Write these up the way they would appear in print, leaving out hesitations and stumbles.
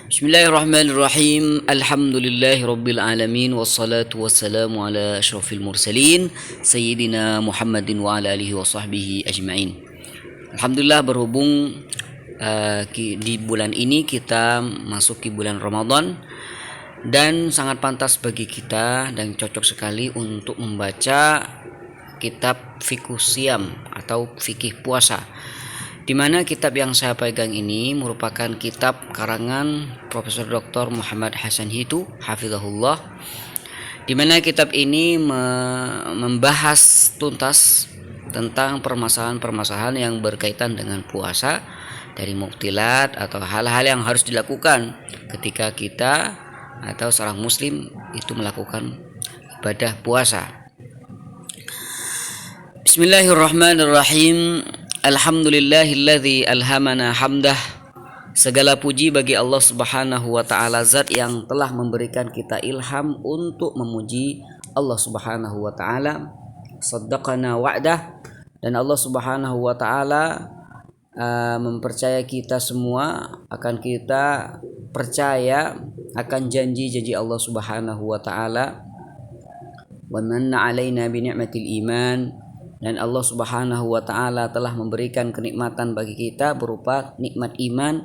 Bismillahirrahmanirrahim. Alhamdulillahirabbil alamin wassalatu wassalamu ala asyrafil mursalin sayyidina Muhammadin wa ala alihi wa sahbihi ajmain. Alhamdulillah berhubung di bulan ini kita masuki bulan Ramadan dan sangat pantas bagi kita dan cocok sekali untuk membaca kitab Fiqh Siam atau fikih puasa, di mana kitab yang saya pegang ini merupakan kitab karangan Profesor Dr. Muhammad Hasan Hitu hafizahullah, di mana kitab ini membahas tuntas tentang permasalahan-permasalahan yang berkaitan dengan puasa, dari muktilat atau hal-hal yang harus dilakukan ketika kita atau seorang muslim itu melakukan ibadah puasa. Bismillahirrahmanirrahim. Alhamdulillahilladzi alhamana hamdah. Segala puji bagi Allah Subhanahu wa taala, zat yang telah memberikan kita ilham untuk memuji Allah Subhanahu wa taala. Saddaqana wa'dah, dan Allah Subhanahu wa taala mempercaya kita semua akan kita percaya akan janji-janji Allah Subhanahu wa taala. Wa manna 'alaina bi ni'matil iman, dan Allah Subhanahu wa taala telah memberikan kenikmatan bagi kita berupa nikmat iman.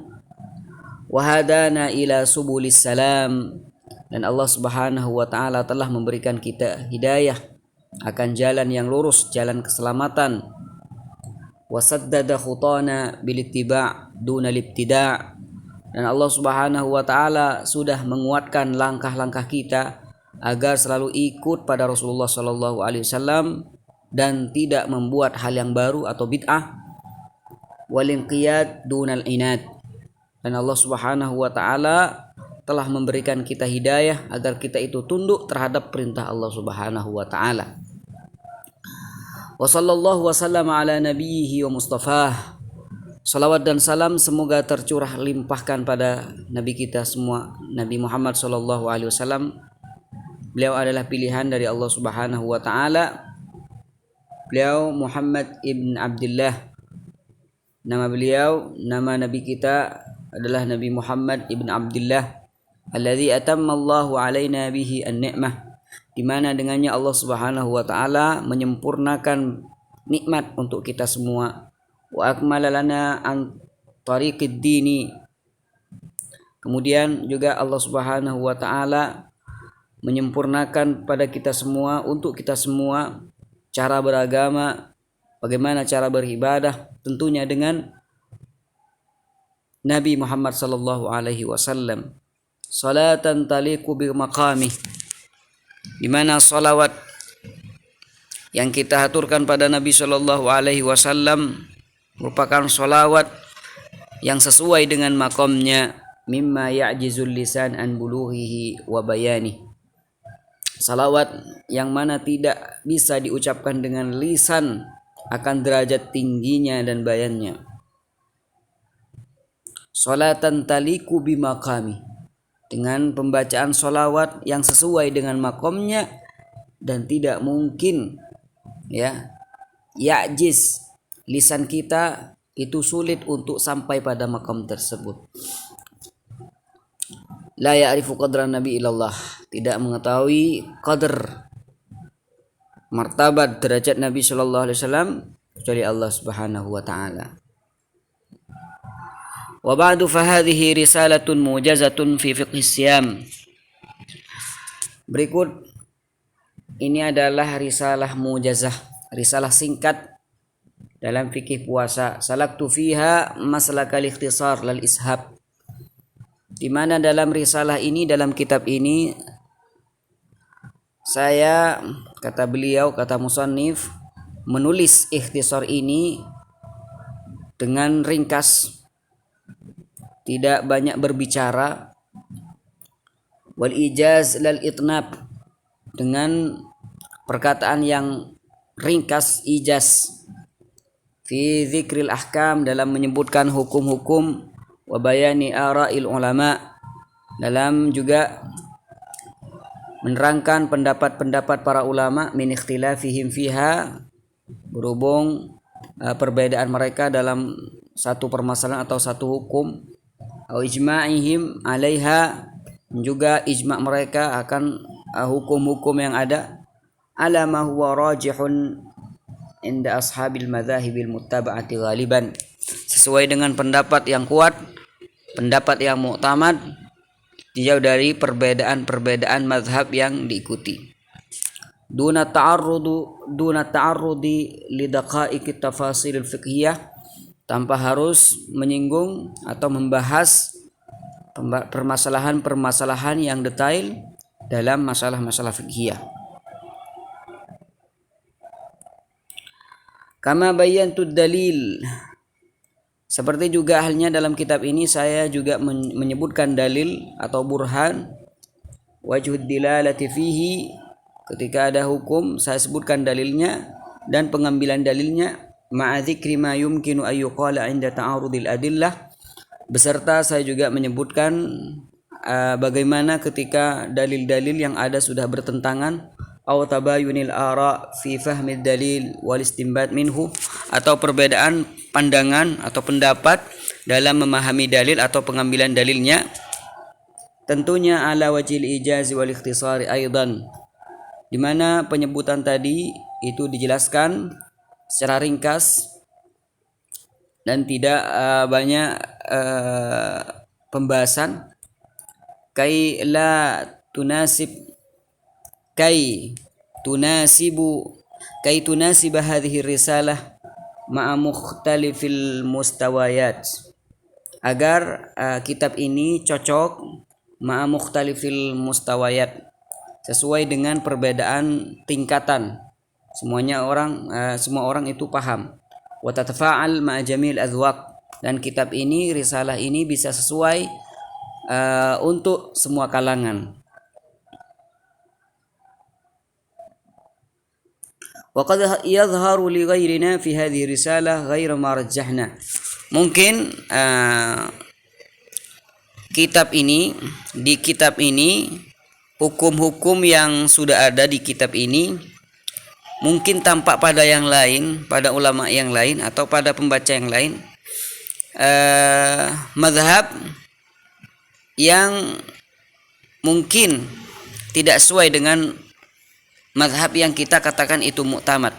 Wa hadana ila subulis salam, dan Allah Subhanahu wa taala telah memberikan kita hidayah akan jalan yang lurus, jalan keselamatan. Wa saddada khutana bil ittiba' duna libtida', dan Allah Subhanahu wa taala sudah menguatkan langkah-langkah kita agar selalu ikut pada Rasulullah sallallahu alaihi wasallam dan tidak membuat hal yang baru atau bid'ah. Walinqiyad dunal inad, dan Allah Subhanahu wa taala telah memberikan kita hidayah agar kita itu tunduk terhadap perintah Allah Subhanahu wa taala. Wa sallallahu wasallam ala nabiyhi wa mustafah. Salawat dan salam semoga tercurah limpahkan pada nabi kita semua, Nabi Muhammad sallallahu alaihi wasallam. Beliau adalah pilihan dari Allah Subhanahu wa taala. Beliau Muhammad ibn Abdullah. Nama nabi kita adalah Nabi Muhammad ibn Abdullah, alladzi atammallahu alaina bihi an-ni'mah, di mana dengannya Allah Subhanahu wa taala menyempurnakan nikmat untuk kita semua. Wa akmala lana an tariqid dini. Kemudian juga Allah Subhanahu wa taala menyempurnakan pada kita semua, untuk kita semua, cara beragama, bagaimana cara beribadah, tentunya dengan Nabi Muhammad sallallahu alaihi wasallam. Salatan taliqu bi maqami, di mana salawat yang kita haturkan pada Nabi sallallahu alaihi wasallam merupakan salawat yang sesuai dengan makomnya, mimma ya'jizul lisan an bulughihi wa bayani. Salawat yang mana tidak bisa diucapkan dengan lisan akan derajat tingginya dan bayannya. Salatan taliku bimaqami, dengan pembacaan salawat yang sesuai dengan makomnya dan tidak mungkin ya'jiz, lisan kita itu sulit untuk sampai pada makom tersebut. La ya'rifu qadran nabi illallah, tidak mengetahui qadar martabat derajat Nabi sallallahu alaihi wasallam kecuali Allah Subhanahu wa taala. Wa ba'du fa hadhihi risalatun mujazatun fi fiqh siyam. Berikut ini adalah risalah mujazah, risalah singkat dalam fikih puasa. Salaktu fiha maslakal ikhtisar lal ishab, di mana dalam risalah ini, dalam kitab ini, saya, kata beliau, kata musannif, menulis ikhtisar ini dengan ringkas, tidak banyak berbicara. Wal ijaz lal itnab, dengan perkataan yang ringkas, ijaz. Fi dzikril ahkam, dalam menyebutkan hukum-hukum. Wa bayani ara'il ulama, dalam juga menerangkan pendapat-pendapat para ulama, min ikhtilafihim fiha, berhubung perbedaan mereka dalam satu permasalahan atau satu hukum au ijma'ihim 'alaiha, juga ijma' mereka akan hukum-hukum yang ada, ala ma huwa rajihun inda ashabil madzahibil muttaba'ati ghaliban, sesuai dengan pendapat yang kuat, pendapat yang muktamad, jauh dari perbedaan-perbedaan mazhab yang diikuti. Duna ta'arrudi li daqa'iqit tafasilil fiqhiyah, tanpa harus menyinggung atau membahas permasalahan-permasalahan yang detail dalam masalah-masalah fiqhiyah. Kama bayantu dalil, seperti juga halnya dalam kitab ini saya juga menyebutkan dalil atau burhan, wajhud dilalati fihi, ketika ada hukum saya sebutkan dalilnya dan pengambilan dalilnya, ma'a dzikri ma yumkinu ay yuqala 'inda ta'arudil adillah, beserta saya juga menyebutkan bagaimana ketika dalil-dalil yang ada sudah bertentangan, atau tabayunil ara fi fahmid dalil wal istinbat minhu, atau perbedaan pandangan atau pendapat dalam memahami dalil atau pengambilan dalilnya, tentunya ala wajil ijazi wal ikhtisari aidan, di mana penyebutan tadi itu dijelaskan secara ringkas dan tidak banyak pembahasan, kai tunasiba hadhihi risalah ma'a mukhtalifil mustawayat, agar kitab ini cocok ma'a mukhtalifil mustawayat, sesuai dengan perbedaan tingkatan, semua orang itu paham, wa tatafa'al ma'a jamil adwaq, dan kitab ini, risalah ini bisa sesuai untuk semua kalangan. Wa qad yadhharu li ghairina fi hadhihi risalah ghairu ma rajjahna. Mungkin di kitab ini hukum-hukum yang sudah ada di kitab ini mungkin tampak pada yang lain, pada ulama yang lain atau pada pembaca yang lain, mazhab yang mungkin tidak sesuai dengan mazhab yang kita katakan itu muktamad.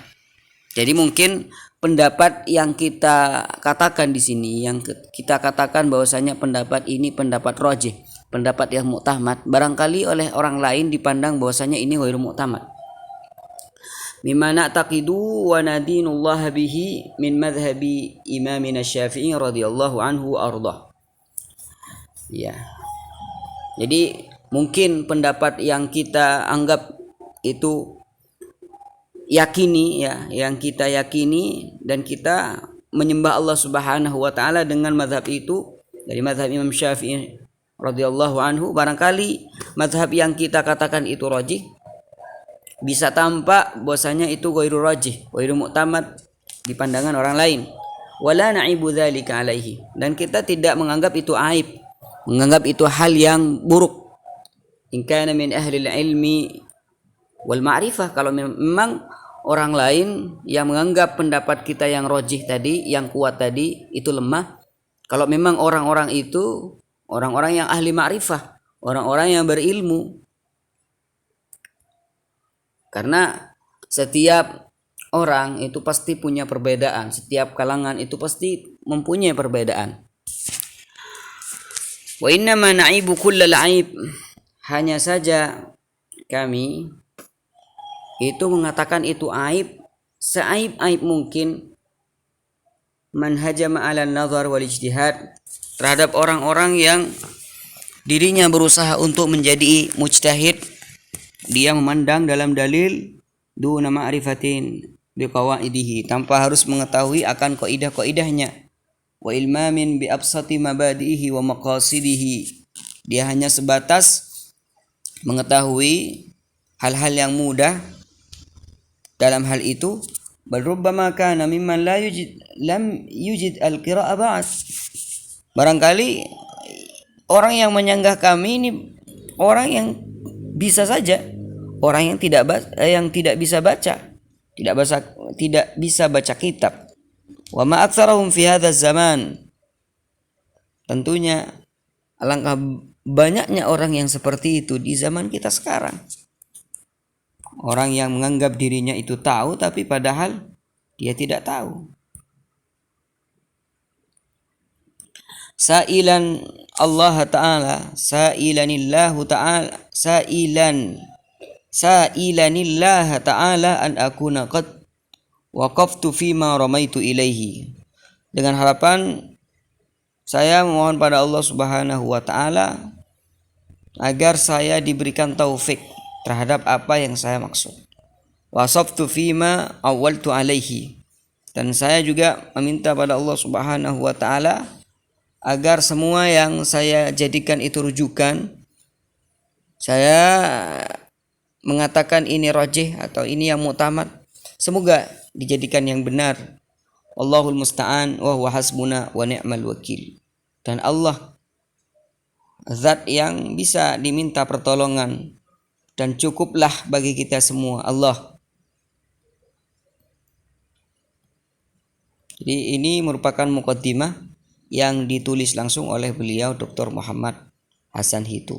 Jadi mungkin pendapat yang kita katakan di sini, yang kita katakan bahwasanya pendapat ini pendapat rajih, pendapat yang muktamad, barangkali oleh orang lain dipandang bahwasanya ini ghairu muktamad. Mimma na'taqidu wa nadinullah bihi min madhhabi imamina Syafi'i radhiyallahu anhu ardah. Ya. Jadi mungkin pendapat yang kita anggap itu yakini, ya, yang kita yakini dan kita menyembah Allah Subhanahu wa taala dengan mazhab itu, dari mazhab Imam Syafi'i radhiyallahu anhu, barangkali mazhab yang kita katakan itu rajih bisa tampak bahwasanya itu ghairu rajih, ghairu muktamad di pandangan orang lain. Wala na'ibu dzalika alaihi, dan kita tidak menganggap itu aib, menganggap itu hal yang buruk. In kana min ahli ilmi wal ma'rifah, kalau memang orang lain yang menganggap pendapat kita yang rajih tadi, yang kuat tadi itu lemah, kalau memang orang-orang itu orang-orang yang ahli ma'rifah, orang-orang yang berilmu, karena setiap orang itu pasti punya perbedaan, setiap kalangan itu pasti mempunyai perbedaan. Wa inna ma na'ibu kullal aib, hanya saja kami itu mengatakan itu aib, seaib-aib mungkin, man hajama 'ala an-nazar wal ijtihad, terhadap orang-orang yang dirinya berusaha untuk menjadi mujtahid, dia memandang dalam dalil duna ma'rifatin biqawaidihi, tanpa harus mengetahui akan kaidah-kaidahnya, wa ilmamin bi absati mabadihi wa maqasidihi, dia hanya sebatas mengetahui hal-hal yang mudah dalam hal itu. Bal rubbama kana mimman lam yujid al-qira'ah ba'd, barangkali orang yang menyanggah kami ini orang yang bisa saja, orang yang tidak bisa baca, tidak bisa baca kitab. Wa ma aktsarahum fi hadzal zaman, tentunya Alangkah banyaknya orang yang seperti itu di zaman kita sekarang. Orang yang menganggap dirinya itu tahu tapi padahal dia tidak tahu. Sa'ilan Allah Ta'ala, sa'ilanillahu ta'ala, sa'ilanillah ta'ala an akuna qad waqaftu fima ramaitu ilaihi. Dengan harapan saya memohon pada Allah Subhanahu wa taala agar saya diberikan taufik terhadap apa yang saya maksud. Wasaftu fima awwaltu alaihi. Dan saya juga meminta pada Allah Subhanahu wa taala agar semua yang saya jadikan itu rujukan, saya mengatakan ini rajih atau ini yang mu'tamad, semoga dijadikan yang benar. Allahul musta'an wa huwa hasbuna wa ni'mal wakil. Dan Allah zat yang bisa diminta pertolongan dan cukuplah bagi kita semua Allah. Jadi ini merupakan muqaddimah yang ditulis langsung oleh beliau Dr. Muhammad Hasan Hitu.